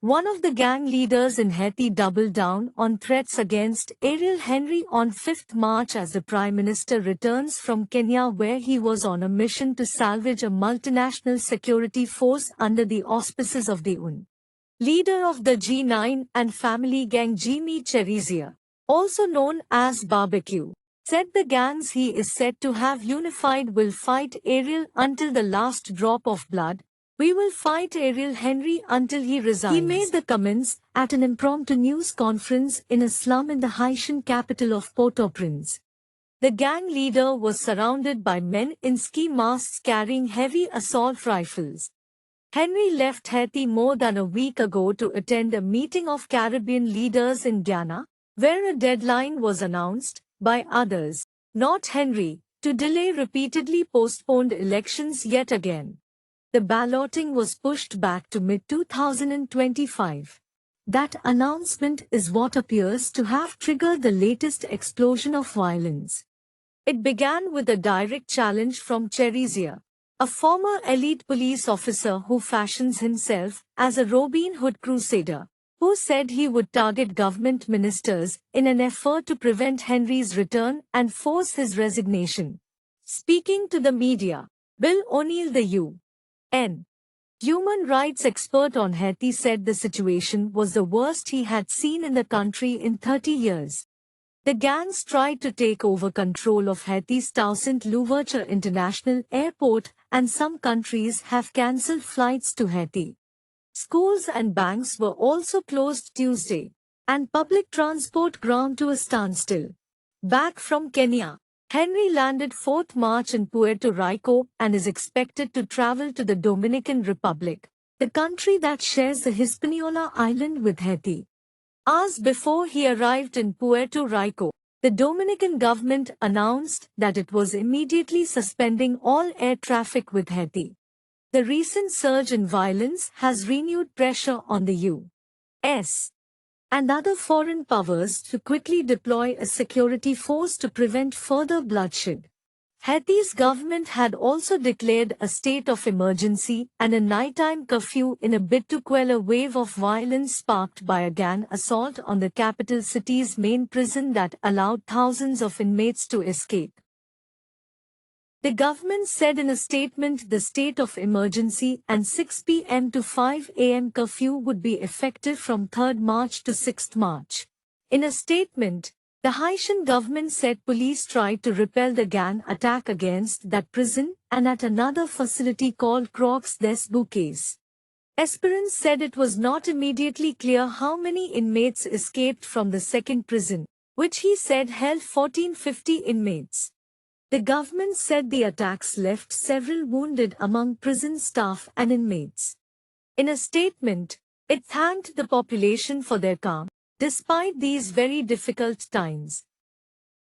One of the gang leaders in Haiti doubled down on threats against Ariel Henry on 5 March as the Prime Minister returns from Kenya, where he was on a mission to salvage a multinational security force under the auspices of the UN. Leader of the G9 and family gang Jimmy Cherizia, also known as Barbecue, said the gangs he is said to have unified will fight Ariel until the last drop of blood. We will fight Ariel Henry until he resigns. He made the comments at an impromptu news conference in a slum in the Haitian capital of Port-au-Prince. The gang leader was surrounded by men in ski masks carrying heavy assault rifles. Henry left Haiti more than a week ago to attend a meeting of Caribbean leaders in Ghana, where a deadline was announced, by others, not Henry, to delay repeatedly postponed elections yet again. The balloting was pushed back to mid-2025. That announcement is what appears to have triggered the latest explosion of violence. It began with a direct challenge from Cherizia, a former elite police officer who fashions himself as a Robin Hood crusader, who said he would target government ministers in an effort to prevent Henry's return and force his resignation. Speaking to the media, Bill O'Neill, the UN human rights expert on Haiti, said the situation was the worst he had seen in the country in 30 years. The gangs tried to take over control of Haiti's Toussaint Louverture International Airport, and some countries have cancelled flights to Haiti. Schools and banks were also closed Tuesday, and public transport ground to a standstill. Back from Kenya, Henry landed 4th March in Puerto Rico and is expected to travel to the Dominican Republic, the country that shares the Hispaniola island with Haiti. Hours before he arrived in Puerto Rico, the Dominican government announced that it was immediately suspending all air traffic with Haiti. The recent surge in violence has renewed pressure on the U.S. and other foreign powers to quickly deploy a security force to prevent further bloodshed. Haiti's government had also declared a state of emergency and a nighttime curfew in a bid to quell a wave of violence sparked by a gang assault on the capital city's main prison that allowed thousands of inmates to escape. The government said in a statement the state of emergency and 6 p.m. to 5 a.m. curfew would be effective from 3rd March to 6th March. In a statement, the Haitian government said police tried to repel the gang attack against that prison and at another facility called Croix des Bouquets. Esperance said it was not immediately clear how many inmates escaped from the second prison, which he said held 1450 inmates. The government said the attacks left several wounded among prison staff and inmates. In a statement, it thanked the population for their calm, despite these very difficult times.